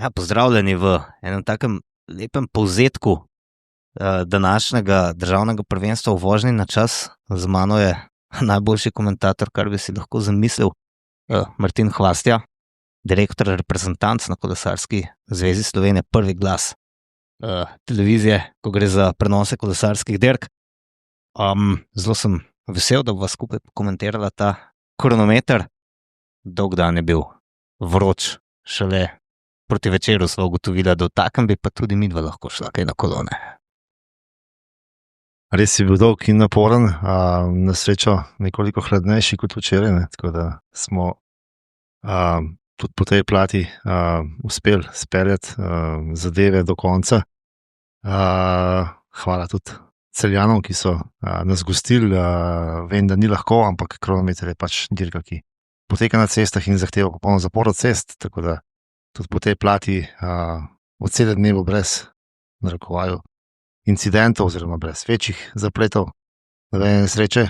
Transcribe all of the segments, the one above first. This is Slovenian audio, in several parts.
Ja, pozdravljeni v enem takem lepem povzetku današnjega državnega prvenstva v vožnji na čas. Z mano je najboljši komentator, kar bi si lahko zamislil, Martin Hvastija, direktor reprezentanc na Kolesarski zvezi Slovenije, prvi glas televizije, ko gre za prenose kolesarskih dirk. Zelo sem vesel, da bova skupaj komentirala ta kronometer. Dolg dan je bil vroč, šele proti večeru sva ugotovila, da v takem bi pa tudi midva lahko šla kaj na kolone. Res je bil dolg in naporen, na srečo nekoliko hladnejši kot včeraj, tako da smo tudi po tej plati uspeli speljati zadeve do konca. Hvala tudi Celjanom, ki so nas gostili. Vem, da ni lahko, ampak kronometer je pač dirka, ki poteka na cestah in zahteva popolno zaporo cest, tako da tudi po tej plati od cele dnevo brez narekovaju incidentov oziroma brez večjih zapletov, nobene nesreče,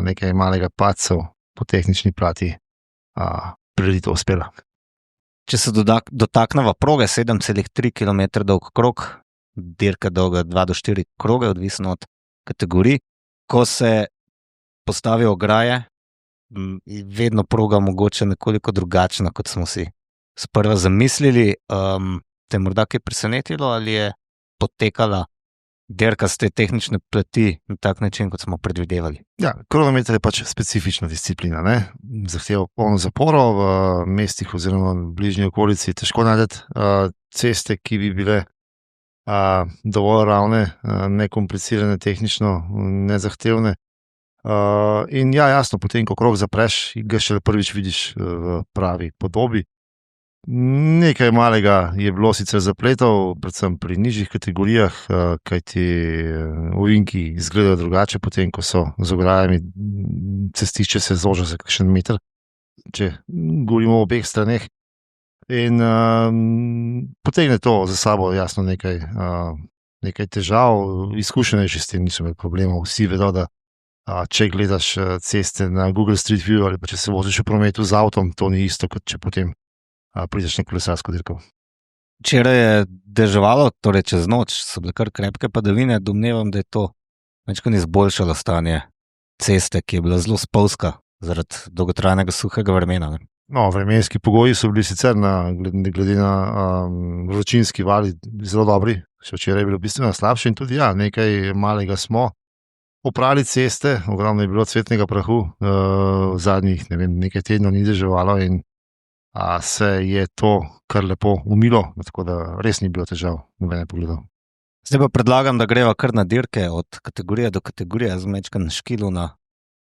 nekaj malega padcev po tehnični plati prireditev uspela. Če se dotakneva proge, 7,3 km dolg krog, dirka dolga 2 do 4 kroge, odvisno od kategorij. Ko se postavi ograje, je vedno proga mogoče nekoliko drugačna, kot smo si sprva zamislili. Te je morda kaj presenetilo ali je potekala dirka z te tehnične plati na tak način, kot smo predvidevali? Ja, kronometer je pač specifična disciplina, ne? Zahteva polno zaporo v mestih oziroma v bližnji okolici. Težko najti ceste, ki bi bile dovolj ravne, nekomplicirane, tehnično nezahtevne. In ja, jasno, potem, ko krog zapreš, ga šele prvič vidiš v pravi podobi. Nekaj malega je bilo sicer zapletov, predvsem pri nižjih kategorijah, kajti ovinki izgledajo drugače, potem ko so z ograjami, cestišče se zoža za kakšen meter, če govorimo o obeh straneh. In potegne to za sabo jasno nekaj težav, izkušenejši s tem niso imeli problemov. Vsi vedo, da če gledaš ceste na Google Street View ali pa če se voziš v prometu z avtom, to ni isto, kot če potem prideš na kolesarsko dirko. Včeraj je deževalo, torej čez noč so bile kar krepke padavine. Domnevam, da je to večkrat izboljšalo stanje ceste, ki je bila zelo spolzka zaradi dolgotrajnega suhega vremena. No, vremenski pogoji so bili sicer glede na vročinski val zelo dobri. Še včeraj je bilo bistveno slabše in tudi nekaj malega smo oprali ceste, ogromno je bilo cvetnega prahu, zadnjih nekaj tednov ni deževalo in se je to kar lepo umilo, tako da res ni bilo težav, nobene pogledov. Zdaj pa predlagam, da greva kar na dirke od kategorije do kategorije. Jaz mečkam škilu na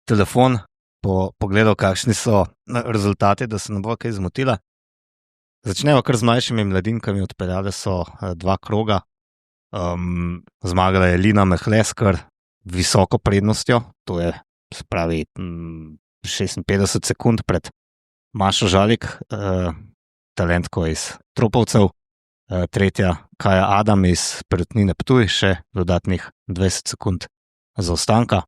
telefon, pogledal, kakšni so rezultati, da se ne bo kaj zmotila. Začneva kar z mlajšimi mladinkami, odpeljale so 2 kroga. Zmagala je Lina Mehle s kar visoko prednostjo, to je spravi 56 sekund pred Mašo Žalik, talentko iz Tropovcev, tretja Kaja Adam iz Perutnine Ptuj, še dodatnih 20 sekund zaostanka.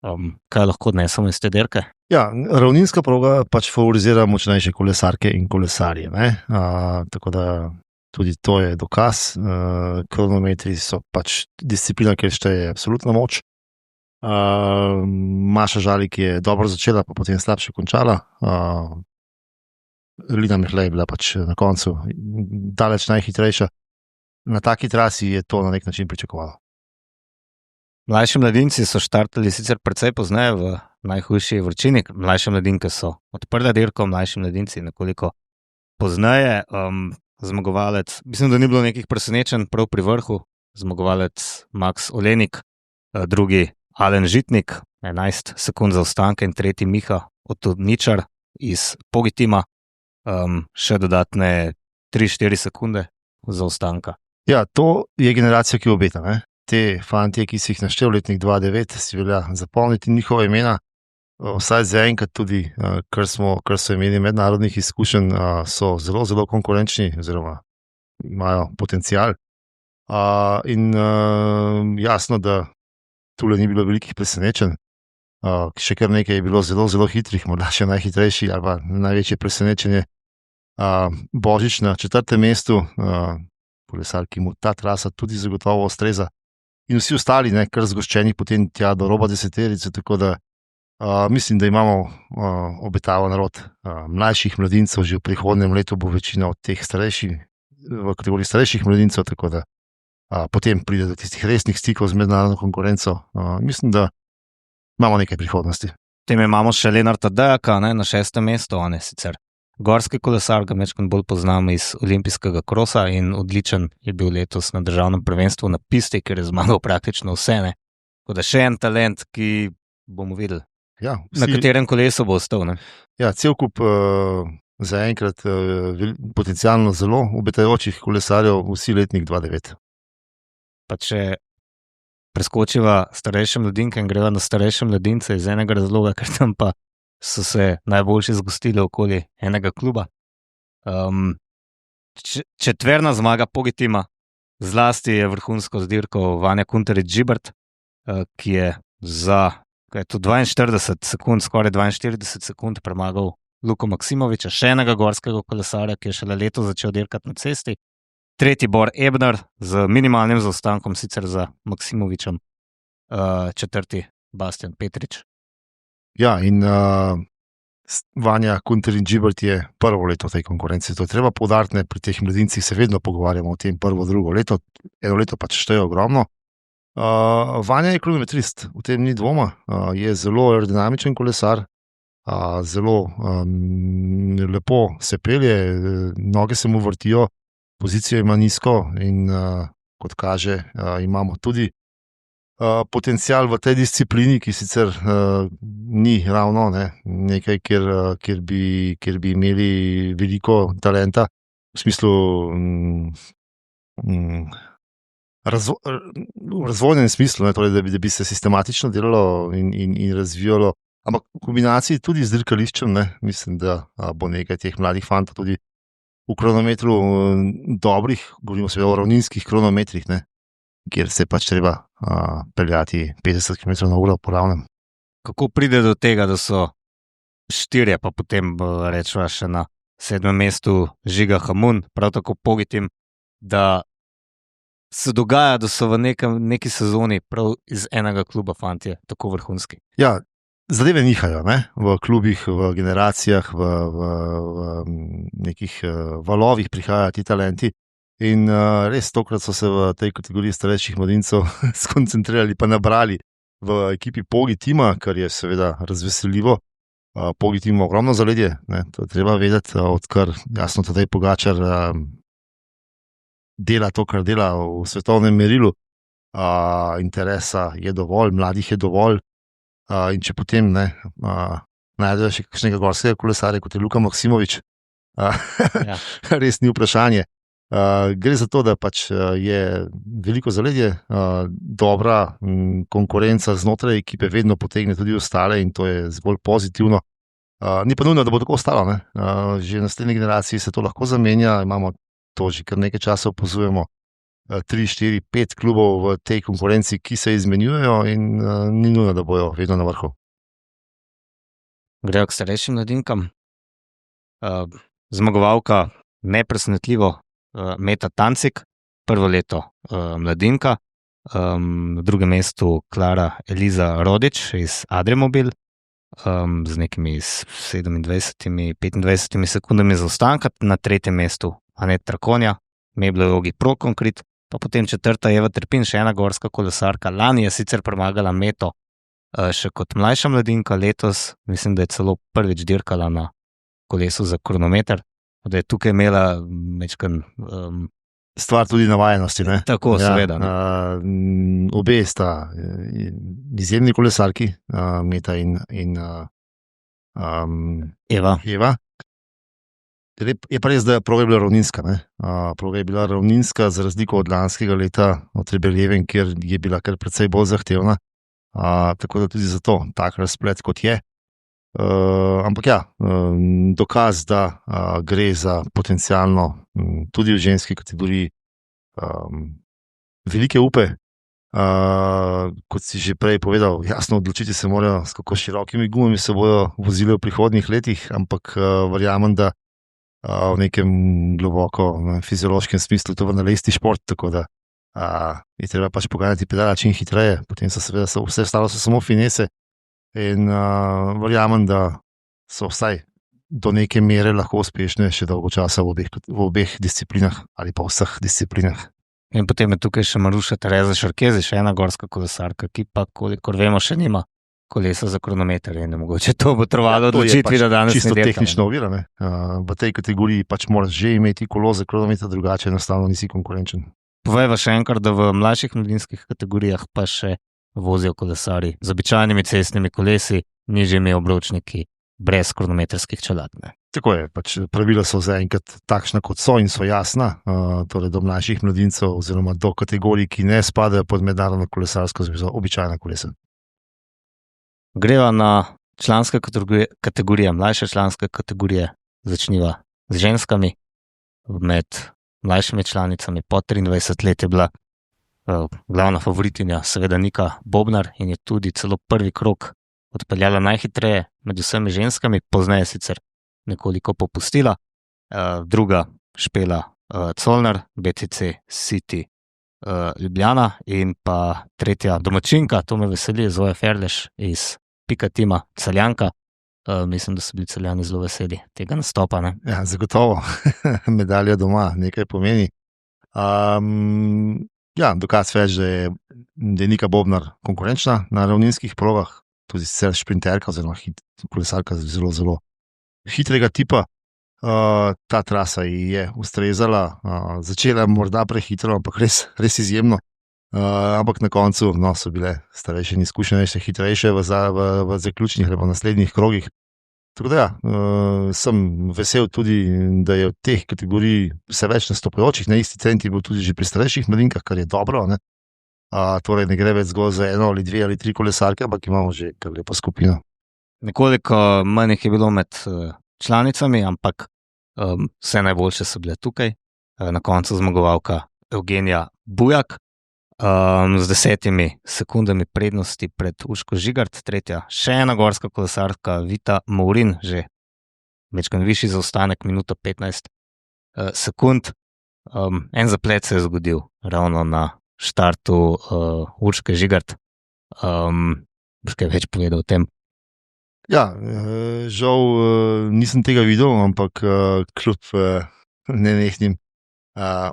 Kaj lahko odnesemo iz te dirke? Ja, ravninska proga pač favorizira močnejše kolesarke in kolesarje, tako da tudi to je dokaz. Kronometri so pač disciplina, kjer šteje absolutna moč. Maša Žalik je dobro začela, pa potem slabše končala. Lina Mehle je bila pač na koncu daleč najhitrejša. Na taki trasi je to na nek način pričakovalo. Mlajši mladinci so štartali sicer precej pozneje v najhujši vročini. Mlajše mladinke so odprle dirko, mlajši mladinci nekoliko pozneje. Zmagovalec, mislim, da ni bilo nekih presenečenj prav pri vrhu. Zmagovalec Max Olenik, drugi Alen Žitnik, 11 sekund zaostanka in tretji Miha Otodničar iz Pogitima, še dodatne 3-4 sekunde zaostanka. Ja, to je generacija, ki obeta, ne? Te fantje, ki si jih naštel letnik 2009, si velja zapomniti njihove imena, vsaj zaenkrat tudi, kar so imeli mednarodnih izkušenj, so zelo, zelo konkurenčni oziroma imajo potencial. In jasno, da tule ni bilo velikih presenečenj. Še kar nekaj je bilo zelo, zelo hitrih, morda še najhitrejši ali pa največje presenečenje Božič na 4. mestu, kolesar, ki mu ta trasa tudi zagotovo ustreza. In vsi ostali, ne, kar zgoščeni potem tja do roba deseterice, tako da mislim, da imamo obetaven narod mlajših mladincev, že v prihodnjem letu bo večina od teh starejših, v kategoriji starejših mladincev, tako da potem pride do tistih resnih stikov z mednarodno konkurenco. Mislim, da imamo nekaj prihodnosti. Potem imamo še Lenarta Dejaka, ne, na 6. mestu, on je sicer gorski kolesar, ga večkrat bolj poznamo iz olimpijskega krosa in odličen je bil letos na državnem prvenstvu na pisti, ker je zmagal praktično vse. Ne. Tako da še en talent, ki bomo videli, Ja, na katerem kolesu bo ostal. Ne. Ja, cel kup zaenkrat potencialno zelo obetajočih kolesarjev, vsi letnik 2.9. Pa če preskočiva starejše mladinke in greva na starejše mladince iz enega razloga, ker tam pa so se najboljši zgostili okoli enega kluba. Četverna zmaga Pogitima, zlasti je vrhunsko zdirko Vanja Kuntarič-Žibert, ki je za 42 sekund, skoraj 42 sekund premagal Luko Maksimoviča, še enega gorskega kolesarja, ki je šele leto začel dirkati na cesti. Tretji Bor Ebner z minimalnim zaostankom sicer za Maksimovičem, četrti Bastian Petrič. Ja, in Vanja Kuntarič-Žibert je prvo leto v tej konkurenci. To je treba poudariti, pri teh mladincih se vedno pogovarjamo o tem prvo, drugo leto, eno leto pač šteje ogromno. Vanja je kronometrist, v tem ni dvoma, je zelo aerodinamičen kolesar, zelo lepo se pelje, noge se mu vrtijo, pozicijo ima nizko in kot kaže, imamo tudi potencial v tej disciplini, ki sicer ni ravno nekaj, kjer bi imeli veliko talenta, v smislu v razvojnem smislu, torej, da bi se sistematično delalo in razvijalo, ampak v kombinaciji tudi z dirkališčem, mislim, da bo nekaj teh mladih fantov tudi v kronometru dobrih, govorimo seveda o ravninskih kronometrih, kjer se pač treba peljati 50 km/h po ravnem. Kako pride do tega, da so štirje, pa potem rečeva še na 7. mestu Žiga Hamun, prav tako Pogitim, da se dogaja, da so v neki sezoni prav iz enega kluba fantje tako vrhunski? Ja, zadeve nihajo, v klubih, v generacijah, v nekih valovih prihajajo ti talenti. In res tokrat so se v tej kategoriji starejših mladincev skoncentrirali pa nabrali v ekipi Pogitima, kar je seveda razveseljivo. Pogitim ima ogromno zaledje, to je treba vedeti, odkar jasno Tadej Pogačar dela to, kar dela v svetovnem merilu. Interesa je dovolj, mladih je dovolj. In če potem najdejo še kakšnega gorskega kolesarja, kot je Luka Maksimovič, Ja. res ni vprašanje. Gre za to, da pač je veliko zaledje, dobra konkurenca znotraj ekipe vedno potegne tudi ostale in to je zgolj pozitivno. Ni pa nujno, da bo tako ostalo. Že v naslednji generaciji se to lahko zamenja, imamo to že kar nekaj časa opazujemo, 3, 4, 5 klubov v tej konkurenci, ki se izmenjujejo in ni nujno, da bojo vedno na vrhu. Grejo k starejšim mladinkam. Zmagovalka nepresenetljivo Meta Tancik, prvo leto mladinka, na drugem mestu Klara Eliza Rodič iz Adremobil, z nekimi 27, 25 sekundami zaostanka, na tretjem mestu Anet Trakonja, Meblo Jogi Pro Concrete, pa potem četrta Eva Trpin, še ena gorska kolesarka. Lani je sicer premagala Meto še kot mlajša mladinka, letos mislim, da je celo prvič dirkala na kolesu za kronometer, da je tukaj imela mečkan Stvar tudi navajenosti. Tako, seveda. Obe sta izjemni kolesarki, Meta in Eva. Je pa res, da proga je bila ravninska. Proga je bila ravninska za razliko od lanskega leta, od Rebeljeven, kjer je bila kar precej bolj zahtevna. Tako da tudi zato tak razplet kot je. Ampak ja, dokaz, da gre za potencialno tudi v ženski kategoriji velike upe. Kot si že prej povedal, jasno odločiti se morajo, s kako širokimi gumami se bodo vozile v prihodnjih letih, ampak verjamem, da v nekem globoko fiziološkem smislu to venelesti šport, tako da je treba pač poganjati pedala čim hitreje, potem so seveda vse ostalo so samo finese in verjamem, da so vsaj do neke mere lahko uspešne še dolgo časa v obeh disciplinah ali pa vseh disciplinah. In potem je tukaj še Maruša Tereza Šarkezi, še ena gorska kolesarka, ki pa, kolikor vemo, še nima kolesa za kronometer in mogoče to bo trvalo odločitvi, da danes čisto ne dirka, tehnično ovira. V tej kategoriji pač moraš že imeti kolo za kronometer, drugače enostavno nisi konkurenčen. Povejva še enkrat, da v mlajših mladinskih kategorijah pa še vozijo kolesari z običajnimi cestnimi kolesi, nižjimi obročniki, brez kronometrskih čelad. Tako je, pač pravila so zaenkrat takšna, kot so in so jasna, torej do mlajših mladincev oziroma do kategorij, ki ne spadajo pod mednarodno kolesarsko zvezo, običajna kolesa. Greva na članske kategorije, mlajše članske kategorije, začniva z ženskami. Med mlajšimi članicami po 23 let je bila glavna favoritinja seveda Nika Bobnar in je tudi celo prvi krog odpeljala najhitreje med vsemi ženskami, pozneje sicer nekoliko popustila. Druga Špela Colnar, BCC City Ljubljana in pa tretja domačinka, to me veseli, Zoja Ferleš iz Pika Tima, Celjanka. Mislim, da so bili Celjani zelo veseli tega nastopa. Ne? Ja, zagotovo. Medalja doma nekaj pomeni. Dokaz več, da je Nika Bobnar konkurenčna na ravninskih progah, tudi sicer šprinterka oziroma kolesarka zelo, zelo hitrega tipa. Ta trasa ji je ustrezala, začela morda prehitro, ampak res izjemno. Ampak na koncu so bile starejše in izkušenejše, hitrejše v zaključnih ali pa naslednjih krogih. Tako da sem vesel tudi, da je v teh kategorij vse več nastopajočih, na isti trend je bil tudi že pri starejših mladinkah, kar je dobro. Torej ne gre več zgolj za eno ali dve ali tri kolesarke, ampak imamo že kar lepo skupino. Nekoliko manj je bilo med članicami, ampak vse najboljše so bile tukaj. Na koncu zmagovalka Evgenija Bujak z 10 sekundami prednosti pred Urško Žigart, tretja še ena gorska kolesarka Vita Mourin, že večkrat višji zaostanek, minuto 15 sekund. En zaplet se je zgodil ravno na štartu Urške Žigart. Boš kaj več povedal o tem? Ja, žal nisem tega videl, ampak kljub nenehnim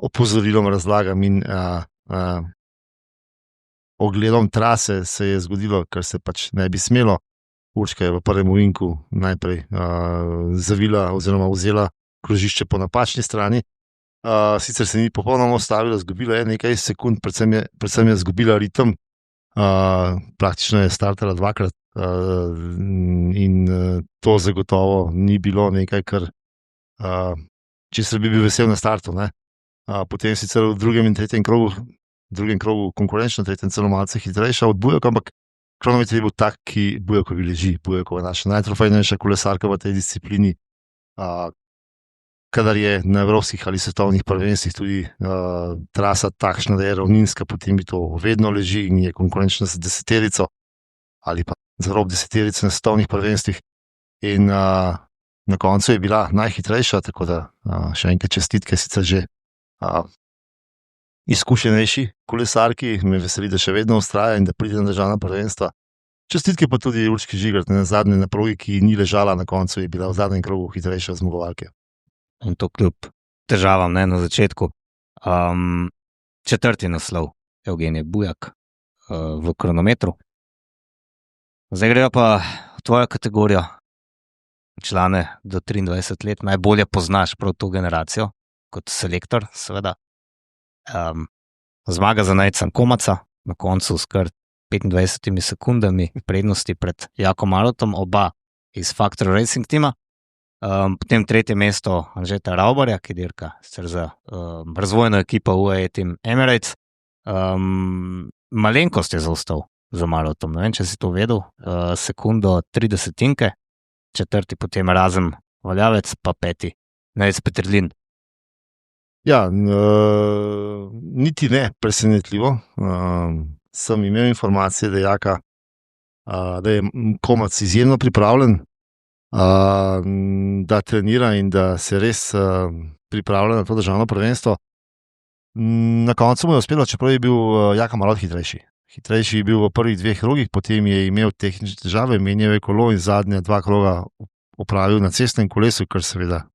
opozorilom, razlagam in ogledom trase se je zgodilo, kar se pač ne bi smelo. Urška je v prvem ovinku najprej zavila oziroma vzela krožišče po napačni strani. Sicer se ni popolnoma ustavila, izgubila je nekaj sekund, predvsem je izgubila ritem. Praktično je startala dvakrat in to zagotovo ni bilo nekaj, kar česar bi bil vesel na startu. Potem sicer v drugem in tretjem krogu konkurenčno, tretjem celo malce hitrejša od Bujaka, ampak kronometer je bil tak, ki Bujakovi leži. Bujakova je naša najtrofejnejša kolesarka v tej disciplini. Kadar je na evropskih ali svetovnih prvenstvih tudi trasa takšna, da je ravninska, potem bi to vedno leži in je konkurenčna z deseterico ali pa za rob deseterice na svetovnih prvenstvih. In na koncu je bila najhitrejša, tako da še enkrat čestitke, sicer že izkušenejši kolesarki, me veseli, da še vedno vztraja in da pride na državna prvenstva. Čestitke pa tudi Urški Žigart, na zadnje na progi, ki ni ležala na koncu, je bila v zadnjem krogu hitrejša od zmagovalke. In to kljub težavam na začetku. Četrti naslov Evgenije Bujak v kronometru. Zdaj greva pa v tvojo kategorijo. Člane do 23 let najbolje poznaš prav to generacijo, kot selektor, seveda. Zmaga za Nejca Komaca, na koncu s kar 25 sekundami prednosti pred Jakom Marotom, oba iz Factor Racing tima. Potem tretje mesto Anžeta Raubarja, ki dirka za razvojno ekipo UAE Team Emirates. Malenkost je zaostal za Marotom, ne vem, če si to vedel, sekundo 30, četrti potem Razem Valjavec, pa peti Nejc Peterlin. Ja, niti ne presenetljivo. Sem imel informacije, da je Komac izjemno pripravljen. da trenira in da se res pripravlja na to državno prvenstvo. Na koncu mu je uspelo, čeprav je bil Jaka malo hitrejši. Hitrejši je bil v prvih 2 krogih, potem je imel tehnične težave, menjal je kolo in zadnja 2 kroga opravil na cestnem kolesu, kar seveda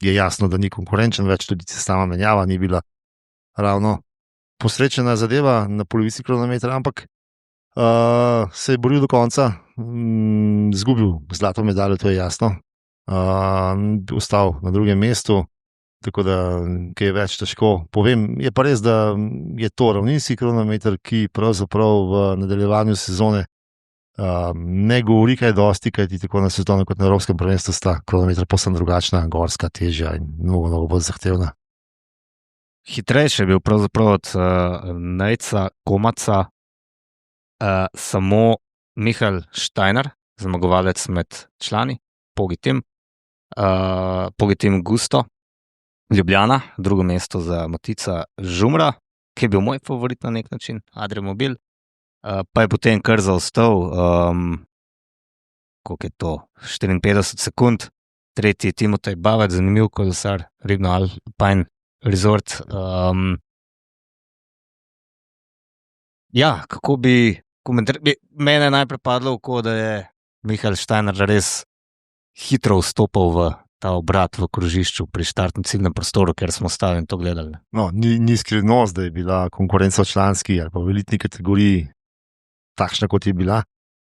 je jasno, da ni konkurenčen več, tudi sama menjava ni bila ravno posrečena zadeva na polovici kronometra, ampak se je boril do konca, izgubil zlato medaljo, to je jasno. Ostal na 2. mestu, tako da kaj več težko povem. Je pa res, da je to ravninski kronometer, ki pravzaprav v nadaljevanju sezone ne govori kaj dosti, kajti tako na svetovnem kot na evropskem prvenstvu sta kronometra povsem drugačna, gorska, težja in mnogo bolj zahtevna. Hitrejši je bil pravzaprav od Nejca Komaca samo Michael Steiner, zmagovalec med člani, Pogitim Gusto, Ljubljana, 2. mesto za Matica Žumra, ki je bil moj favorit na nek način, Adremobil, pa je potem kar zaostal, koliko je to, 54 sekund, 3. Timotej Bavec, zanimiv kolesar, Ribno Alpine Resort. Kako bi komentiral, mene je najprej padlo v oko, da je Michael Steiner res hitro vstopal v ta obrat v krožišču pri štartnem ciljnem prostoru, ker smo stali in to gledali. No, ni skrivnost, da je bila konkurenca v članski ali pa v elitni kategoriji takšna, kot je bila.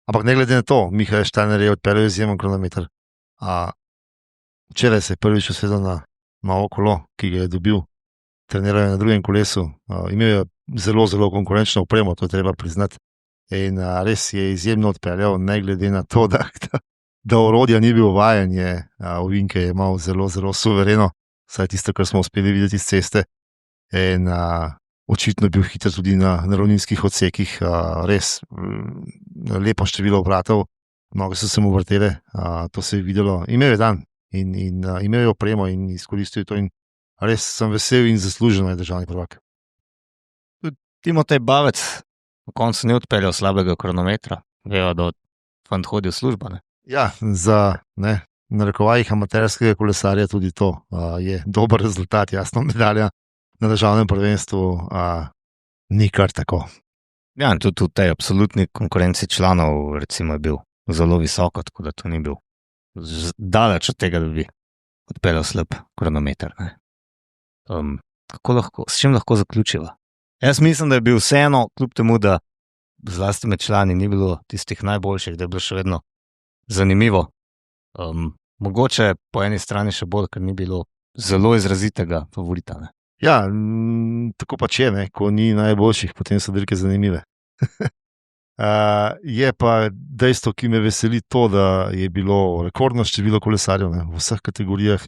Ampak ne glede na to, Michael Steiner je odpeljal izjemen kronometer. Včeraj se je prvič usedel na novo kolo, ki ga je dobil, treniral je na 2. kolesu, imel je zelo konkurenčno opremo, to je treba priznati. In res je izjemno odpeljal, ne glede na to, da orodja ni bil vajen, je ovinke je imel zelo suvereno, saj tisto, kar smo uspeli videti iz ceste. In očitno je bil hiter tudi na ravninskih odsekih, res lepo število obratov, mnogo so se mu vrtele, to se je videlo. Imel je dan in imel je opremo in izkoristil to in res sem vesel in zasluženo je državni prvak. Timotej Bavec v koncu ni odpeljal slabega kronometra, veva, da fant hodi v službo, ne? Ja, za narekovajih amaterskega kolesarja tudi to je dober rezultat, jasno, medalja na državnem prvenstvu ni kar tako. Ja, in tudi v tej absolutni konkurenci članov recimo je bil zelo visoko, tako da to ni bil daleč od tega, da bi odpeljal slab kronometer, ne? S čim lahko zaključiva? Jaz mislim, da je bil vseeno, kljub temu, da zlasti med člani ni bilo tistih najboljših, da je bilo še vedno zanimivo. Mogoče po eni strani še bolj, ker ni bilo zelo izrazitega favorita, ne? Ja, tako pač je, ne, ko ni najboljših, potem so dirke zanimive. Je pa dejstvo, ki me veseli, to, da je bilo rekordno število kolesarjev, ne, v vseh kategorijah.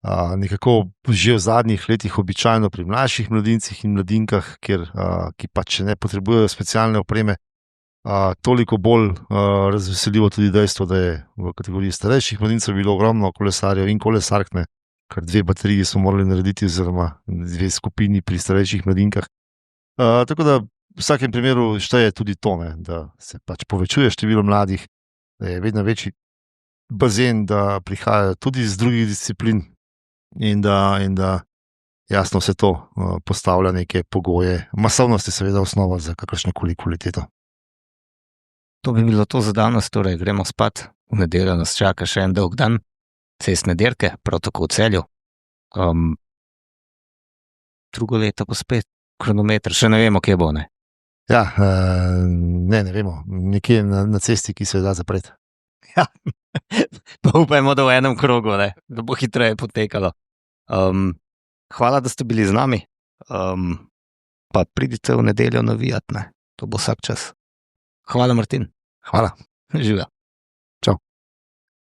Nekako že v zadnjih letih običajno pri mlajših mladincih in mladinkah, ki pač ne potrebujejo specialne opreme, toliko bolj razveseljivo tudi dejstvo, da je v kategoriji starejših mladincev bilo ogromno kolesarjev in kolesark, ne, kar 2 bateriji so morali narediti, oziroma 2 skupini pri starejših mladinkah. Tako da v vsakem primeru šteje tudi to, ne, da se pač povečuje število mladih, da je vedno večji bazen, da prihajajo tudi iz drugih disciplin in da jasno vse to postavlja neke pogoje. Masovnost je seveda osnova za kakršnokoli kvaliteto. To bi bilo to za danes, torej gremo spat. V nedeljo nas čaka še en dolg dan cestne dirke, prav tako v Celju. Drugo leto pa spet kronometer, še ne vemo, kje bo, ne? Ja, ne vemo, nekje na cesti, ki se da zapreti. Ja, pa upajmo, da v enem krogu, ne, da bo hitreje potekalo. Hvala, da ste bili z nami, pa pridite v nedeljo navijat, ne, to bo vsak čas. Hvala, Martin. Hvala. Živja.